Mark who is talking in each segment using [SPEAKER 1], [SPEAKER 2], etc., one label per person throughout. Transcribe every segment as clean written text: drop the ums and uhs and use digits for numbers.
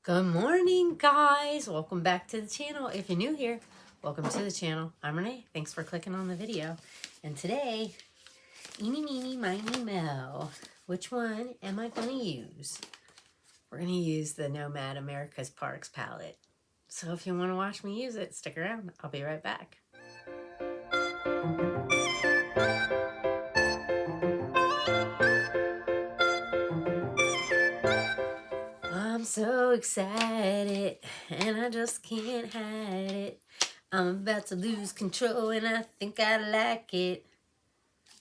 [SPEAKER 1] Good morning, guys. Welcome back to the channel. If you're new here, welcome to the channel. I'm Renee. Thanks for clicking on the video. And today, eeny, meeny, miny, mo. Which one am I going to use? We're going to use the Nomad America's Parks palette. So if you want to watch me use it, stick around. I'll be right back. I'm so excited, and I just can't hide it. I'm about to lose control, and I think I like it.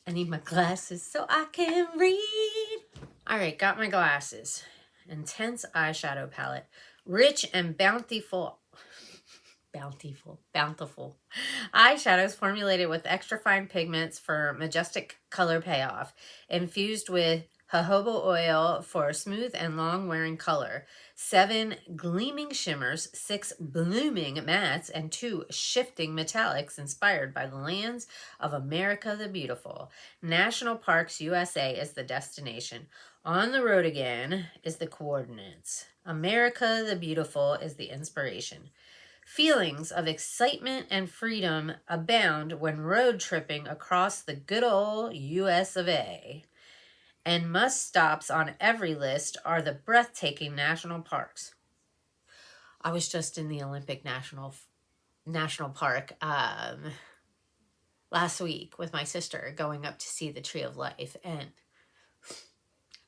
[SPEAKER 1] I need my glasses so I can read. All right, got my glasses. Intense eyeshadow palette. Rich and bountiful eyeshadows formulated with extra fine pigments for majestic color payoff, infused with jojoba oil for smooth and long wearing color, 7 gleaming shimmers, 6 blooming mattes, and 2 shifting metallics inspired by the lands of America the Beautiful. National Parks USA is the destination. On the road again is the coordinates. America the Beautiful is the inspiration. Feelings of excitement and freedom abound when road tripping across the good old US of A. And must stops on every list are the breathtaking national parks. I was just in the Olympic National Park last week with my sister, going up to see the Tree of Life, and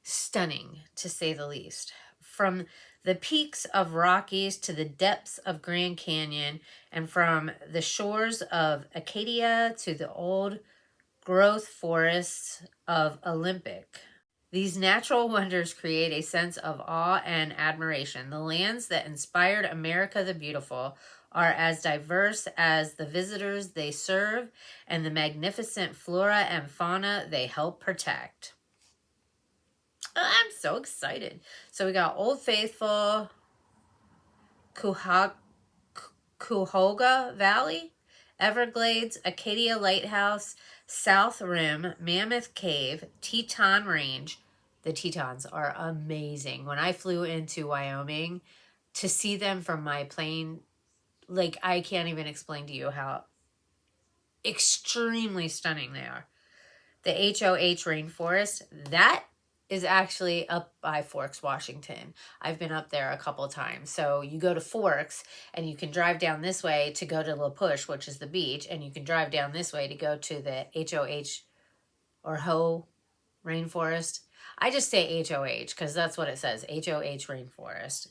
[SPEAKER 1] stunning to say the least. From the peaks of Rockies to the depths of Grand Canyon, and from the shores of Acadia to the old growth forests of Olympic. These natural wonders create a sense of awe and admiration. The lands that inspired America the Beautiful are as diverse as the visitors they serve and the magnificent flora and fauna they help protect. I'm so excited. So we got Old Faithful, Cuyahoga Valley, Everglades, Acadia Lighthouse, South Rim, Mammoth Cave, Teton Range. The Tetons are amazing. When I flew into Wyoming, to see them from my plane, like, I can't even explain to you how extremely stunning they are. The HOH Rainforest, that is actually up by Forks, Washington. I've been up there a couple times. So you go to Forks and you can drive down this way to go to La Push, which is the beach, and you can drive down this way to go to the HOH or Ho Rainforest. I just say HOH because that's what it says, HOH Rainforest.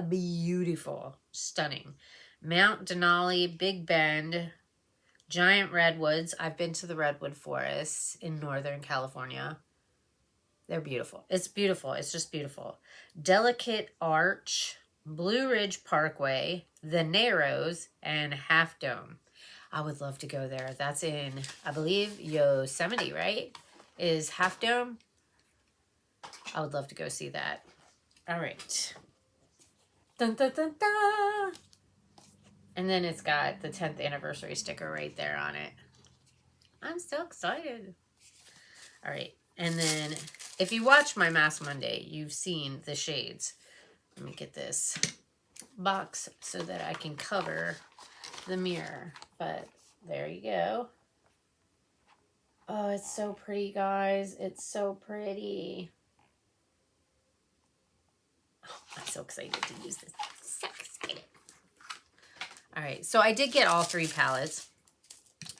[SPEAKER 1] Beautiful, stunning. Mount Denali, Big Bend, giant redwoods. I've been to the redwood forests in Northern California. They're beautiful. It's beautiful. It's just beautiful. Delicate Arch, Blue Ridge Parkway, The Narrows, and Half Dome. I would love to go there. That's in, I believe, Yosemite, right? Is Half Dome? I would love to go see that. All right. Dun, dun, dun, dun. And then it's got the 10th anniversary sticker right there on it. I'm so excited. All right. And then if you watch my Mask Monday, you've seen the shades. Let me get this box so that I can cover the mirror. But there you go. Oh, it's so pretty, guys. It's so pretty. Oh, I'm so excited to use this. So excited. All right. So I did get all 3 palettes.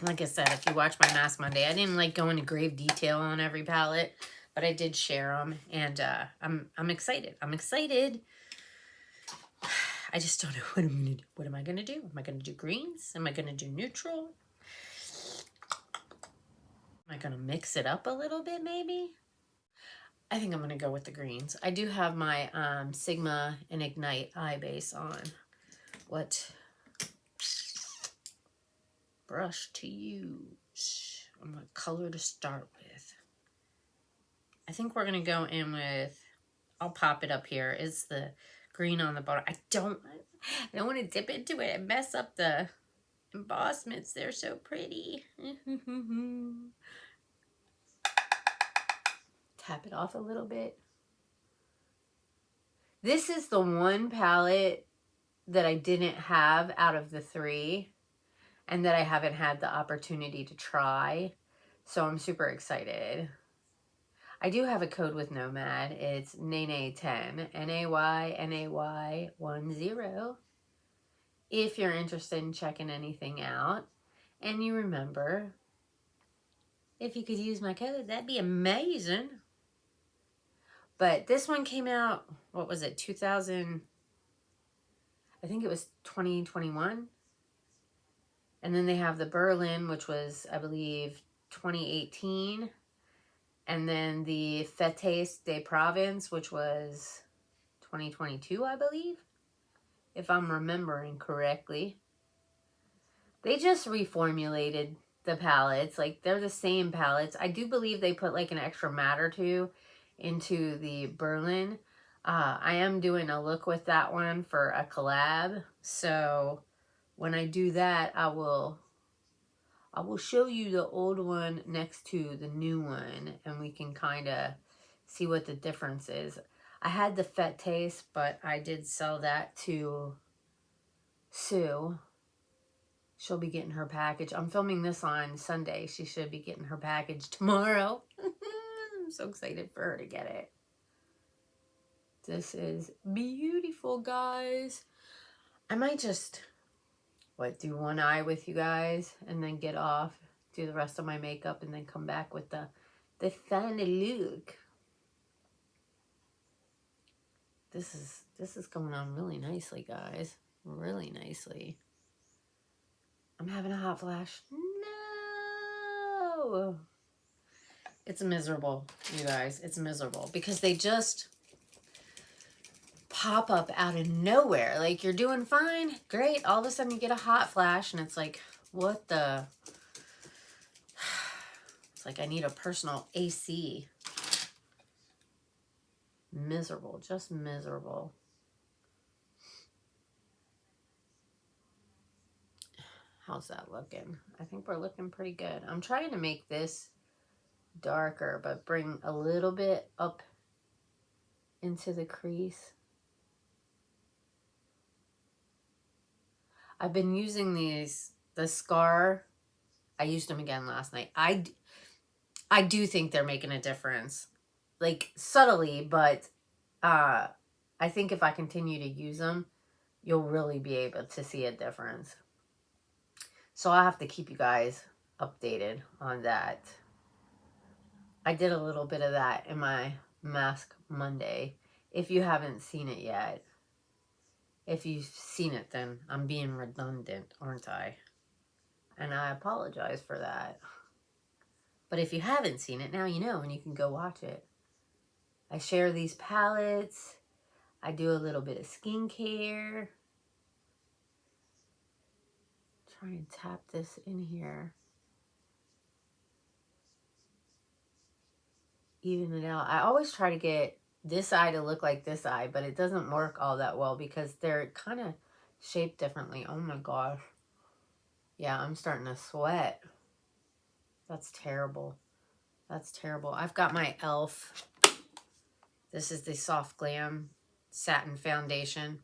[SPEAKER 1] Like I said, if you watch my Mask Monday, I didn't like go into grave detail on every palette, but I did share them, and I'm excited. I'm excited. I just don't know what I'm gonna do. What am I gonna do? Am I gonna do greens? Am I gonna do neutral? Am I gonna mix it up a little bit, maybe? I think I'm gonna go with the greens. I do have my Sigma and Ignite eye base on. What brush to use? What color to start with? I think we're going to go in with, I'll pop it up here. It's the green on the bottom. I don't want to dip into it and mess up the embossments. They're so pretty. Tap it off a little bit. This is the one palette that I didn't have out of the 3 and that I haven't had the opportunity to try. So I'm super excited. I do have a code with Nomad. It's NAYNAY10, NAYNAY10. If you're interested in checking anything out. And you remember, if you could use my code, that'd be amazing. But this one came out, what was it, 2000, I think it was 2021. And then they have the Berlin, which was, I believe, 2018. And then the Fêtes de Provence, which was 2022, I believe, if I'm remembering correctly. They just reformulated the palettes. Like, they're the same palettes. I do believe they put like an extra matte or 2 into the Berlin. I am doing a look with that one for a collab. So when I do that, I will show you the old one next to the new one, and we can kind of see what the difference is. I had the Fête Taste, but I did sell that to Sue. She'll be getting her package. I'm filming this on Sunday. She should be getting her package tomorrow. I'm so excited for her to get it. This is beautiful, guys. I might just, do one eye with you guys and then get off, do the rest of my makeup, and then come back with the final look. This is going on really nicely, guys. Really nicely. I'm having a hot flash. No! It's miserable, you guys. It's miserable because they just pop up out of nowhere. Like, you're doing fine, great. All of a sudden you get a hot flash and it's like, what the? It's like I need a personal AC. Miserable, just miserable. How's that looking? I think we're looking pretty good. I'm trying to make this darker, but bring a little bit up into the crease. I've been using the Scar. I used them again last night. I do think they're making a difference. Like, subtly, but I think if I continue to use them, you'll really be able to see a difference. So I'll have to keep you guys updated on that. I did a little bit of that in my Mask Monday. If you haven't seen it yet. If you've seen it, then I'm being redundant, aren't I? And I apologize for that. But if you haven't seen it, now you know, and you can go watch it. I share these palettes. I do a little bit of skincare. Try and tap this in here. Even it out. I always try to get this eye to look like this eye, but it doesn't work all that well because they're kind of shaped differently. Oh my gosh. Yeah, I'm starting to sweat. That's terrible. That's terrible. I've got my e.l.f. This is the Soft Glam Satin Foundation.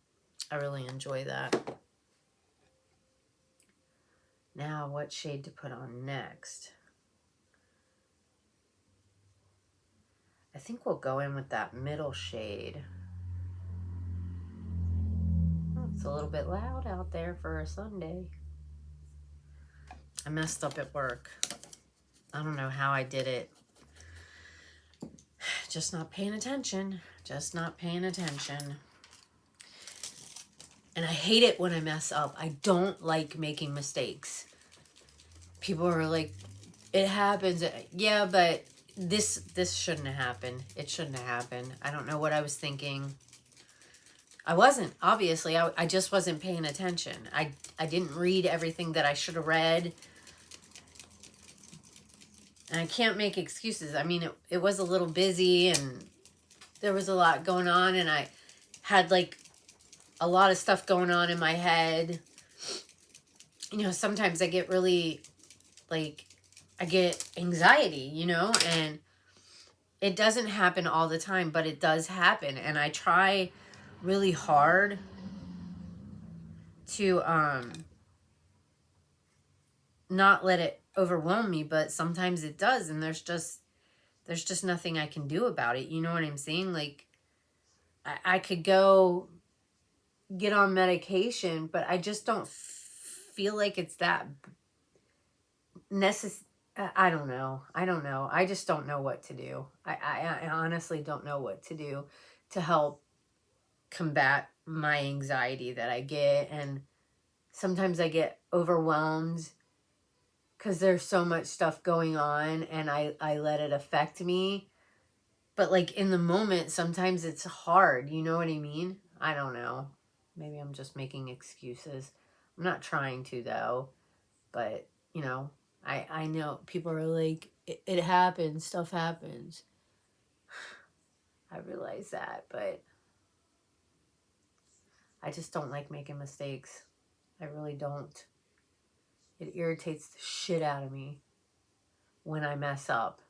[SPEAKER 1] I really enjoy that. Now, what shade to put on next? I think we'll go in with that middle shade. Oh, it's a little bit loud out there for a Sunday. I messed up at work. I don't know how I did it. Just not paying attention. Just not paying attention. And I hate it when I mess up. I don't like making mistakes. People are like, it happens. Yeah, but this shouldn't have happened. It shouldn't have happened. I don't know what I was thinking. I wasn't, obviously. I just wasn't paying attention. I didn't read everything that I should have read. And I can't make excuses. I mean, it was a little busy and there was a lot going on, and I had like a lot of stuff going on in my head. You know, sometimes I get really, like, I get anxiety, you know, and it doesn't happen all the time, but it does happen. And I try really hard to not let it overwhelm me, but sometimes it does, and there's just nothing I can do about it. You know what I'm saying? Like, I could go get on medication, but I just don't feel like it's that necessary. I don't know. I just don't know what to do. I honestly don't know what to do to help combat my anxiety that I get. And sometimes I get overwhelmed because there's so much stuff going on, and I let it affect me. But like in the moment, sometimes it's hard. You know what I mean? I don't know. Maybe I'm just making excuses. I'm not trying to, though. But, you know, I know people are like, it happens, stuff happens. I realize that, but I just don't like making mistakes. I really don't. It irritates the shit out of me when I mess up.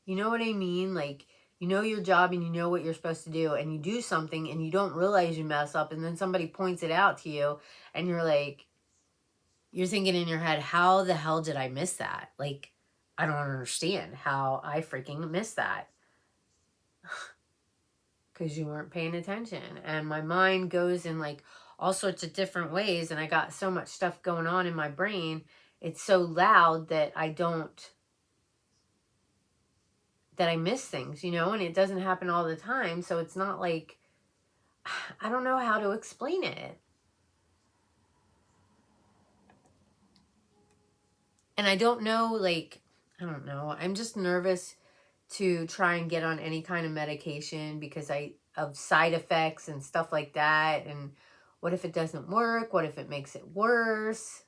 [SPEAKER 1] You know what I mean? Like, you know your job and you know what you're supposed to do, and you do something and you don't realize you mess up, and then somebody points it out to you, and you're like, you're thinking in your head, how the hell did I miss that? Like, I don't understand how I freaking missed that. Because you weren't paying attention. And my mind goes in like all sorts of different ways, and I got so much stuff going on in my brain. It's so loud that I miss things, you know, and it doesn't happen all the time. So it's not like, I don't know how to explain it. And I don't know, like, I don't know. I'm just nervous to try and get on any kind of medication because of side effects and stuff like that. And what if it doesn't work? What if it makes it worse?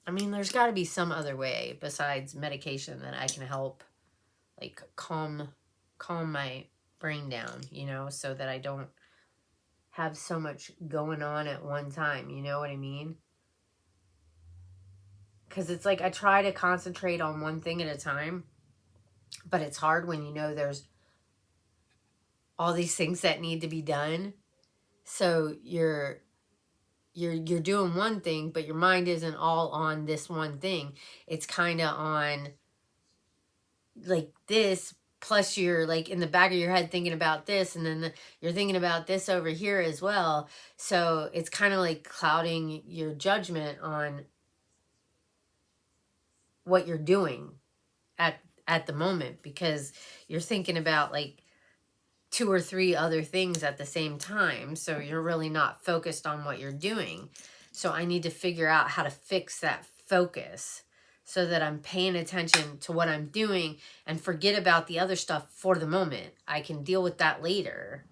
[SPEAKER 1] I mean, there's got to be some other way besides medication that I can help, like, calm my brain down, you know, so that I don't have so much going on at one time. You know what I mean? Because it's like I try to concentrate on one thing at a time, but it's hard when you know there's all these things that need to be done. So you're doing one thing, but your mind isn't all on this one thing. It's kind of on like this, plus you're like in the back of your head thinking about this, and then you're thinking about this over here as well. So it's kind of like clouding your judgment on what you're doing at the moment, because you're thinking about like 2 or 3 other things at the same time. So you're really not focused on what you're doing. So I need to figure out how to fix that focus so that I'm paying attention to what I'm doing and forget about the other stuff for the moment. I can deal with that later.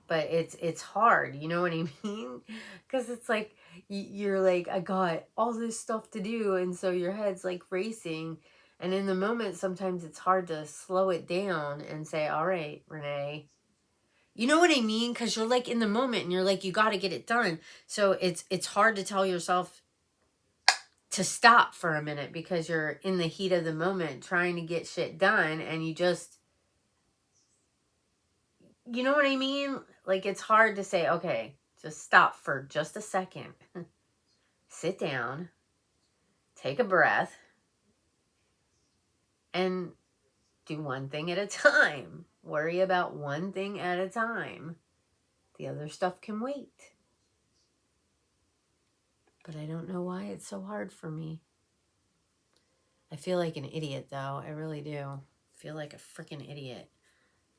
[SPEAKER 1] But it's hard, you know what I mean? Because it's like you're like, I got all this stuff to do, and so your head's like racing. And in the moment, sometimes it's hard to slow it down and say, all right, Renee. You know what I mean? Because you're like in the moment and you're like, you got to get it done. So it's hard to tell yourself to stop for a minute because you're in the heat of the moment trying to get shit done, and you just, you know what I mean? Like, it's hard to say, okay, just stop for just a second. Sit down, take a breath, and do one thing at a time. Worry about one thing at a time. The other stuff can wait. But I don't know why it's so hard for me. I feel like an idiot, though. I really do. I feel like a freaking idiot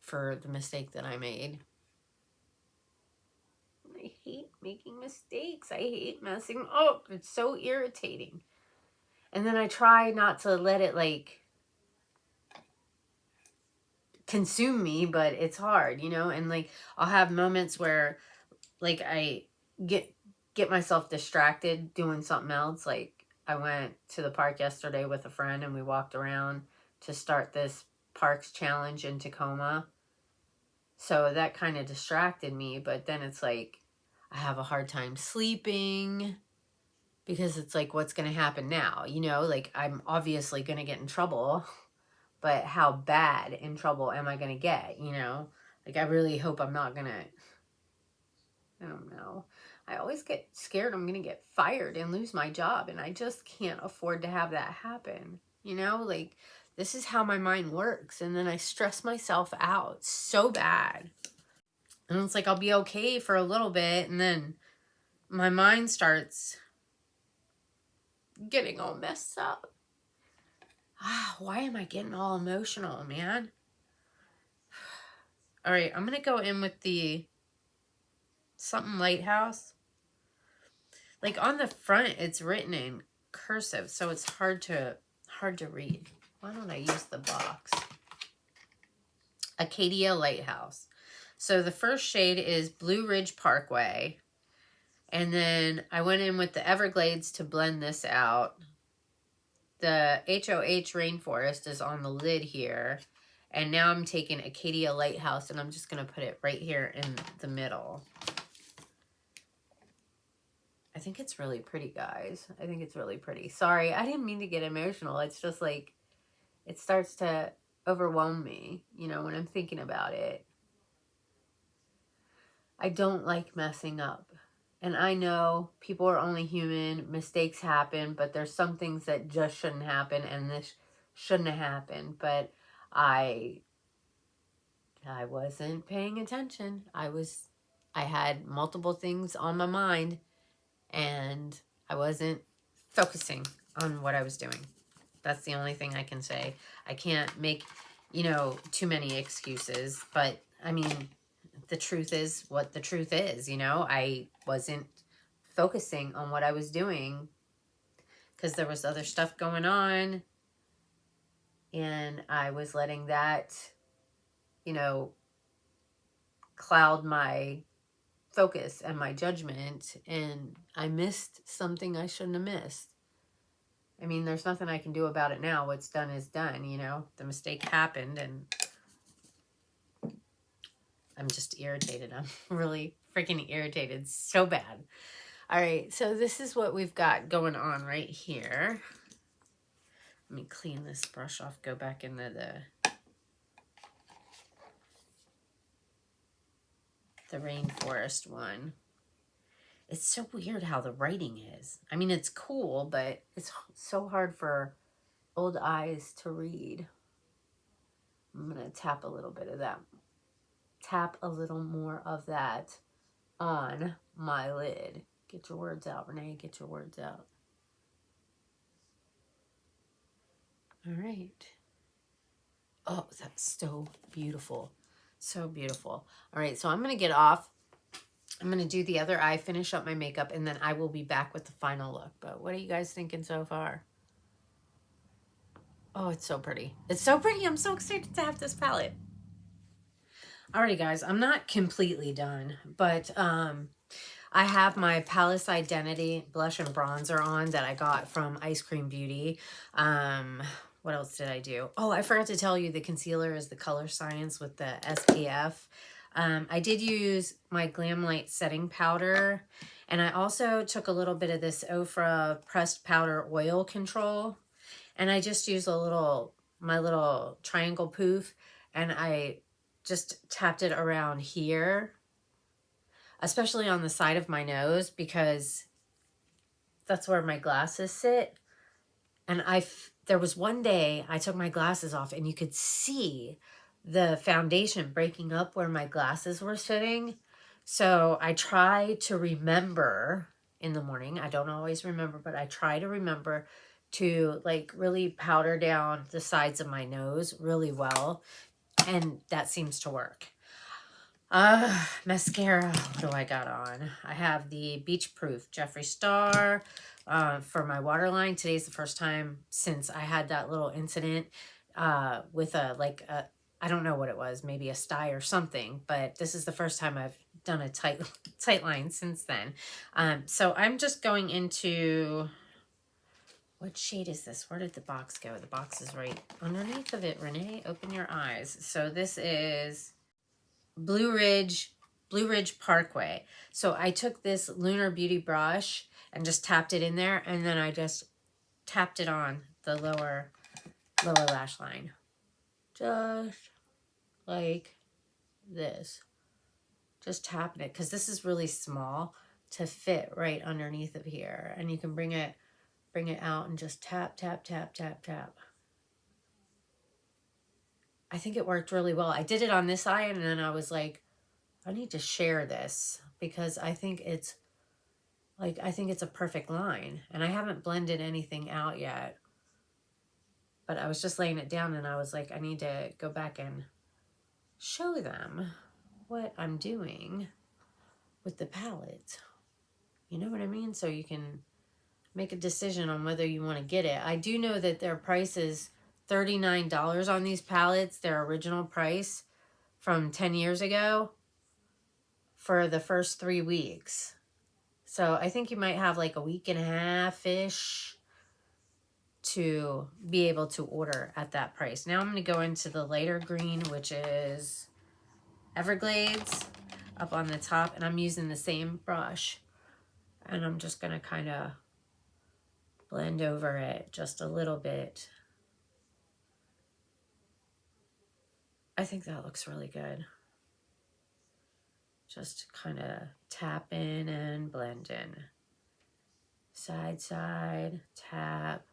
[SPEAKER 1] for the mistake that I made. I hate making mistakes. I hate messing up. It's so irritating. And then I try not to let it, like, consume me, but it's hard, you know? And, like, I'll have moments where, like, I get myself distracted doing something else. Like, I went to the park yesterday with a friend, and we walked around to start this parks challenge in Tacoma. So that kind of distracted me, but then it's like I have a hard time sleeping. because it's like, what's going to happen now? You know, like, I'm obviously going to get in trouble, but how bad in trouble am I going to get? You know, like, I really hope I'm not going to, I don't know. I always get scared I'm going to get fired and lose my job, and I just can't afford to have that happen. You know, like, this is how my mind works, and then I stress myself out so bad. And it's like, I'll be okay for a little bit, and then my mind starts getting all messed up. Why am I getting all emotional, man? All right, I'm going to go in with the something lighthouse. Like, on the front, it's written in cursive, so it's hard to read. Why don't I use the box? Acadia Lighthouse. So the first shade is Blue Ridge Parkway. And then I went in with the Everglades to blend this out. The HOH Rainforest is on the lid here. And now I'm taking Acadia Lighthouse, and I'm just going to put it right here in the middle. I think it's really pretty, guys. I think it's really pretty. Sorry, I didn't mean to get emotional. It's just like, it starts to overwhelm me, you know, when I'm thinking about it. I don't like messing up. And I know people are only human, mistakes happen, but there's some things that just shouldn't happen, and this shouldn't have happened. But I wasn't paying attention. I had multiple things on my mind, and I wasn't focusing on what I was doing. That's the only thing I can say. I can't make, you know, too many excuses, but I mean, the truth is what the truth is, you know. I wasn't focusing on what I was doing because there was other stuff going on, and I was letting that, you know, cloud my focus and my judgment, and I missed something I shouldn't have missed. I mean, there's nothing I can do about it now. What's done is done, you know. The mistake happened, and I'm just irritated. I'm really freaking irritated so bad. All right, so this is what we've got going on right here. Let me clean this brush off, go back into the rainforest one. It's so weird how the writing is. I mean, it's cool, but it's so hard for old eyes to read. I'm going to tap a little bit of that. Tap a little more of that on my lid. Get your words out, Renee. Get your words out. All right. Oh, that's so beautiful. So beautiful. All right, so I'm going to get off. I'm going to do the other eye, finish up my makeup, and then I will be back with the final look. But what are you guys thinking so far? Oh, it's so pretty. It's so pretty. I'm so excited to have this palette. Alrighty, guys. I'm not completely done, but I have my Palace Identity blush and bronzer on that I got from Eyescream Beauty. What else did I do? Oh, I forgot to tell you the concealer is the Color Science with the SPF. I did use my Glam Light setting powder, and I also took a little bit of this Ofra pressed powder oil control, and I just used my little triangle poof, and I just tapped it around here, especially on the side of my nose, because that's where my glasses sit. And there was one day I took my glasses off, and you could see the foundation breaking up where my glasses were sitting. So I try to remember in the morning. I don't always remember, but I try to remember to like really powder down the sides of my nose really well. And that seems to work. Mascara. What do I got on? I have the Beach Proof Jeffree Star for my waterline. Today's the first time since I had that little incident with I don't know what it was, maybe a sty or something, but this is the first time I've done a tight line since then. So I'm just going into, what shade is this? Where did the box go? The box is right underneath of it, Renee. Open your eyes. So this is Blue Ridge Blue Ridge Parkway. So I took this Lunar Beauty brush and just tapped it in there, and then I just tapped it on the lower lash line. Just like this. Just tapping it, because this is really small to fit right underneath of here. And you can bring it out and just tap, tap, tap, tap, tap. I think it worked really well. I did it on this eye, and then I was like, I need to share this because I think it's a perfect line, and I haven't blended anything out yet. But I was just laying it down, and I was like, I need to go back and show them what I'm doing with the palette. You know what I mean? So you can make a decision on whether you want to get it. I do know that their price is $39 on these palettes, their original price from 10 years ago, for the first 3 weeks. So I think you might have like a week and a half-ish to be able to order at that price. Now I'm going to go into the lighter green, which is Everglades, up on the top. And I'm using the same brush. And I'm just going to kind of blend over it just a little bit. I think that looks really good. Just kind of tap in and blend in. Side, side, tap.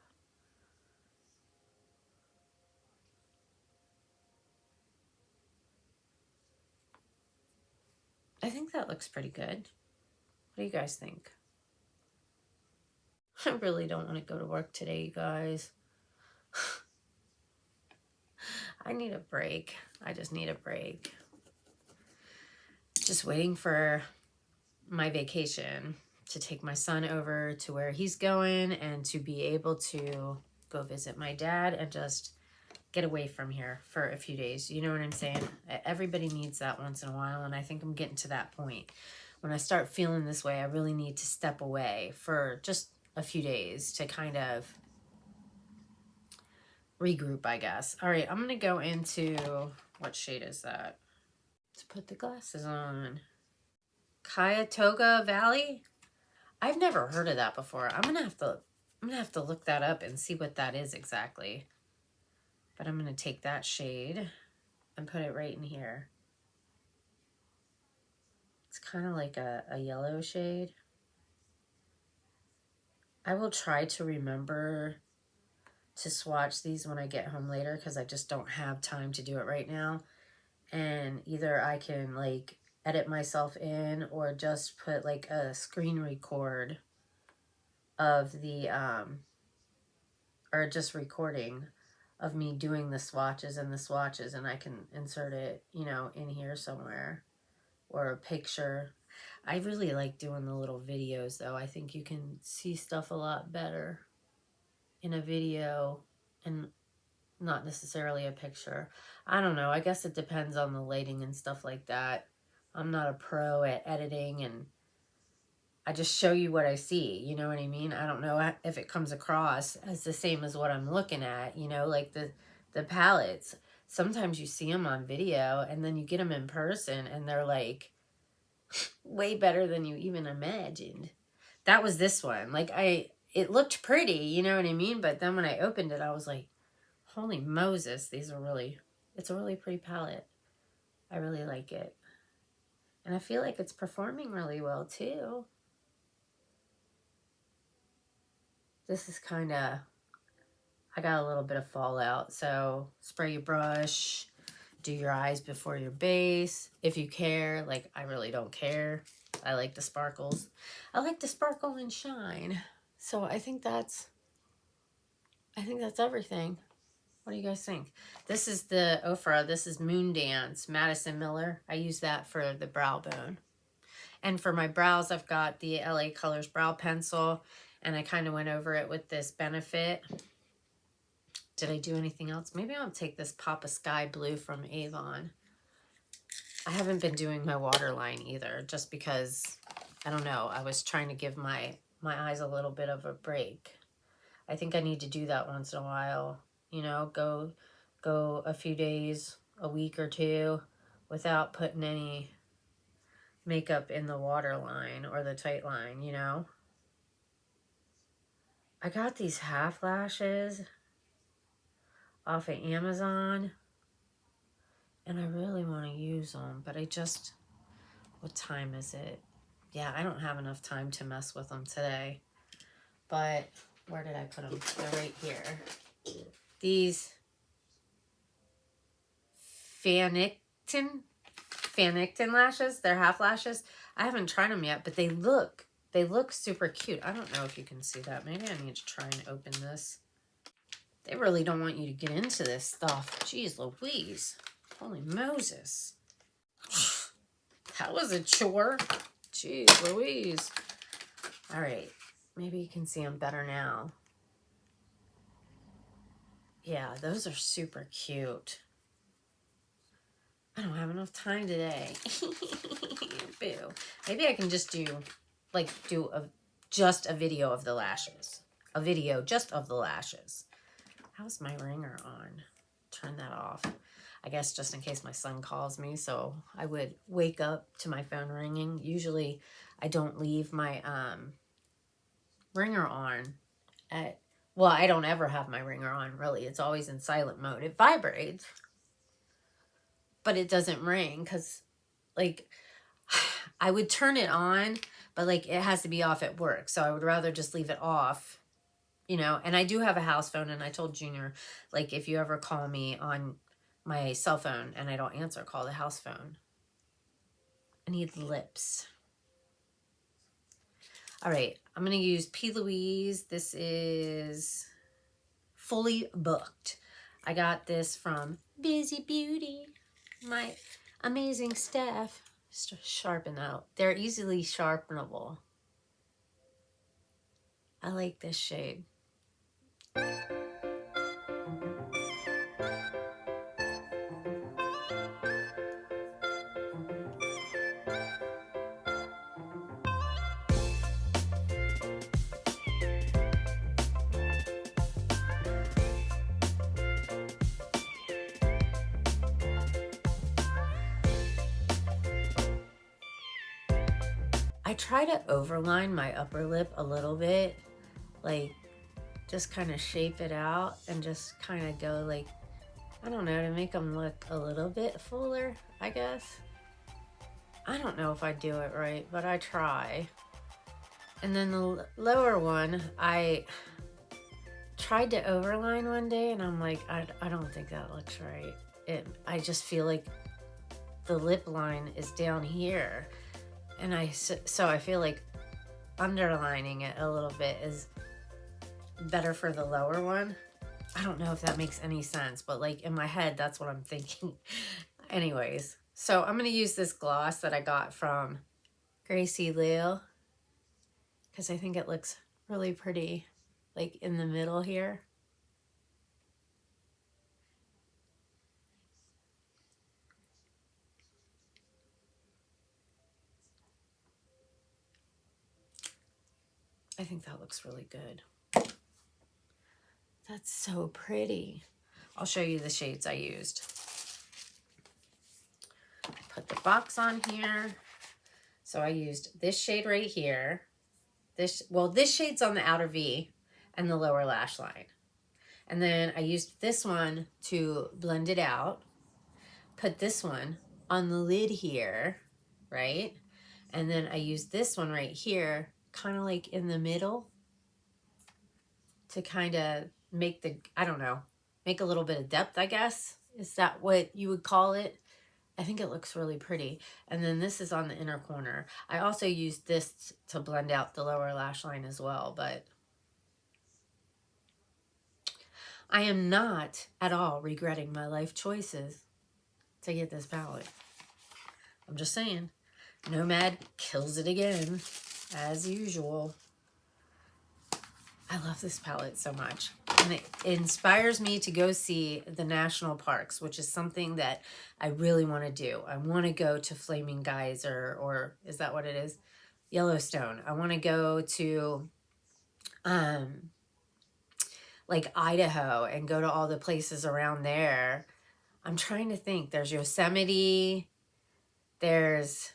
[SPEAKER 1] I think that looks pretty good. What do you guys think? I really don't want to go to work today, you guys. I need a break. I just need a break. Just waiting for my vacation to take my son over to where he's going and to be able to go visit my dad and just get away from here for a few days. You know what I'm saying? Everybody needs that once in a while, and I think I'm getting to that point. When I start feeling this way, I really need to step away for just a few days to kind of regroup, I guess. All right, I'm going to go into, what shade is that? Let's put the glasses on. Cuyahoga Valley? I've never heard of that before. I'm gonna have to look that up and see what that is exactly. But I'm gonna take that shade and put it right in here. It's kind of like a yellow shade. I will try to remember to swatch these when I get home later, because I just don't have time to do it right now. And either I can like edit myself in or just put like a screen record of the or just recording of me doing the swatches, and I can insert it, you know, in here somewhere, or a picture. I really like doing the little videos though. I think you can see stuff a lot better in a video and not necessarily a picture. I don't know. I guess it depends on the lighting and stuff like that. I'm not a pro at editing, and I just show you what I see. You know what I mean? I don't know if it comes across as the same as what I'm looking at, you know, like the palettes. Sometimes you see them on video and then you get them in person and they're like way better than you even imagined. That was this one. Like it looked pretty, you know what I mean? But then when I opened it, I was like, holy Moses, it's a really pretty palette. I really like it. And I feel like it's performing really well too. This is kind of, I got a little bit of fallout. So spray your brush, do your eyes before your base. If you care, like I really don't care. I like the sparkles. I like to sparkle and shine. So I think that's everything. What do you guys think? This is the Ofra. This is Moon Dance, Madison Miller. I use that for the brow bone. And for my brows, I've got the LA Colors Brow Pencil. And I kind of went over it with this Benefit. Did I do anything else? Maybe I'll take this Papa Sky Blue from Avon. I haven't been doing my waterline either, just because, I don't know, I was trying to give my eyes a little bit of a break. I think I need to do that once in a while. You know, go a few days, a week or two, without putting any makeup in the waterline or the tight line, you know. I got these half lashes off of Amazon, and I really want to use them, but what time is it? Yeah, I don't have enough time to mess with them today. But where did I put them? They're right here. These Phannicton lashes. They're half lashes. I haven't tried them yet, but they look super cute. I don't know if you can see that. Maybe I need to try and open this. They really don't want you to get into this stuff. Jeez Louise. Holy Moses. That was a chore. Jeez Louise. All right. Maybe you can see them better now. Yeah, those are super cute. I don't have enough time today. Boo. Maybe I can just do just a video of the lashes. A video just of the lashes. How's my ringer on? Turn that off. I guess just in case my son calls me, so I would wake up to my phone ringing. Usually I don't leave my ringer on well, I don't ever have my ringer on, really. It's always in silent mode. It vibrates, but it doesn't ring because, like, I would turn it on, but, like, it has to be off at work. So I would rather just leave it off, you know. And I do have a house phone, and I told Junior, like, if you ever call me on my cell phone and I don't answer, call the house phone. I need lips. All right, I'm going to use P. Louise. This is Fully Booked. I got this from Busy Beauty. My amazing staff. Sharpen out. They're easily sharpenable. I like this shade. I try to overline my upper lip a little bit, like just kind of shape it out and just kind of go like, I don't know, to make them look a little bit fuller, I guess. I don't know if I do it right, but I try. And then the lower one, I tried to overline one day and I'm like, I don't think that looks right. I just feel like the lip line is down here. And so I feel like underlining it a little bit is better for the lower one. I don't know if that makes any sense, but like in my head, that's what I'm thinking. Anyways, so I'm going to use this gloss that I got from Gracie Leo because I think it looks really pretty, like in the middle here. I think that looks really good. That's so pretty. I'll show you the shades I used. I put the box on here. So I used this shade right here. This shade's on the outer V and the lower lash line. And then I used this one to blend it out. Put this one on the lid here, right? And then I used this one right here, kind of like in the middle to kind of make make a little bit of depth, I guess. Is that what you would call it? I think it looks really pretty. And then this is on the inner corner. I also used this to blend out the lower lash line as well, but I am not at all regretting my life choices to get this palette. I'm just saying, Nomad kills it again, as usual. I love this palette so much. And it inspires me to go see the national parks, which is something that I really want to do. I want to go to Flaming Geyser, or is that what it is? Yellowstone. I want to go to like Idaho and go to all the places around there. I'm trying to think. There's Yosemite. There's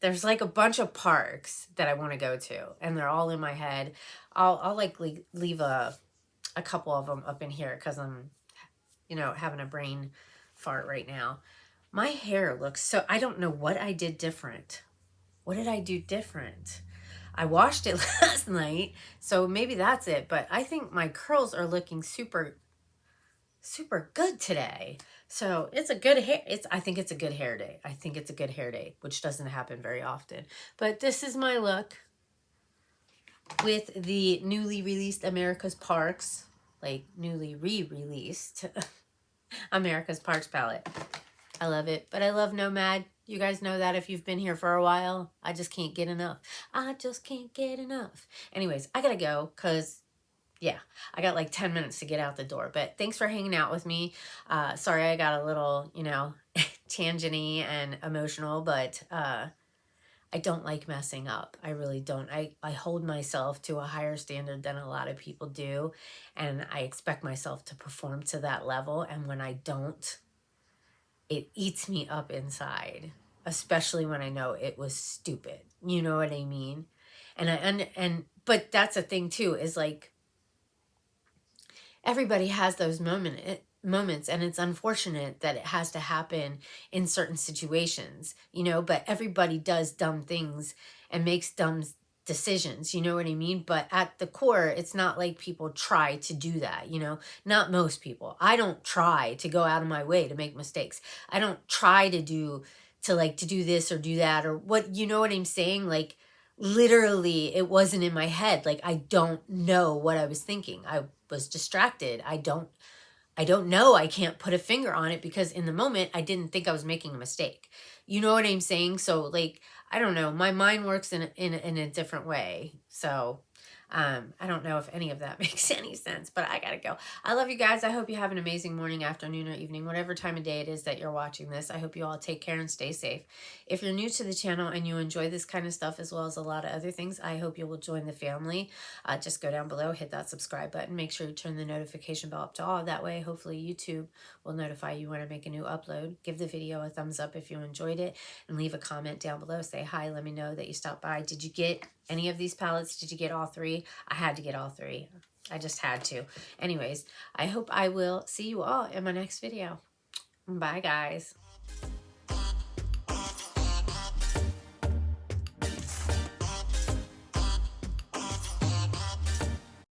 [SPEAKER 1] there's like a bunch of parks that I want to go to, and they're all in my head. I'll like leave a couple of them up in here because I'm, you know, having a brain fart right now. My hair looks so, I don't know what I did different. What did I do different? I washed it last night, so maybe that's it. But I think my curls are looking super, super good today. So it's a good hair. I think it's a good hair day. I think it's a good hair day, which doesn't happen very often. But this is my look with the newly released America's Parks, like newly re-released America's Parks palette. I love it. But I love Nomad. You guys know that if you've been here for a while. I just can't get enough. I just can't get enough. Anyways, I gotta go because, yeah, I got like 10 minutes to get out the door. But thanks for hanging out with me. Sorry I got a little, you know, tangent-y and emotional, but I don't like messing up. I really don't. I hold myself to a higher standard than a lot of people do. And I expect myself to perform to that level. And when I don't, it eats me up inside, especially when I know it was stupid. You know what I mean? But that's the thing too, is like everybody has those moments, and it's unfortunate that it has to happen in certain situations, you know, but everybody does dumb things and makes dumb decisions, you know what I mean? But at the core, it's not like people try to do that, you know, not most people. I don't try to go out of my way to make mistakes. I don't try to do this or do that or what, you know what I'm saying? Like literally it wasn't in my head. Like I don't know what I was thinking. I was distracted. I don't know. I can't put a finger on it because in the moment I didn't think I was making a mistake. You know what I'm saying? So like, I don't know. My mind works in a different way. So I don't know if any of that makes any sense, but I gotta go. I love you guys. I hope you have an amazing morning, afternoon, or evening, whatever time of day it is that you're watching this. I hope you all take care and stay safe. If you're new to the channel and you enjoy this kind of stuff as well as a lot of other things, I hope you will join the family. Just go down below, hit that subscribe button. Make sure you turn the notification bell up to all. That way, hopefully YouTube will notify you when I make a new upload. Give the video a thumbs up if you enjoyed it and leave a comment down below. Say hi. Let me know that you stopped by. Did you get any of these palettes? Did you get all three? I had to get all three. I just had to. Anyways, I hope I will see you all in my next video. Bye, guys.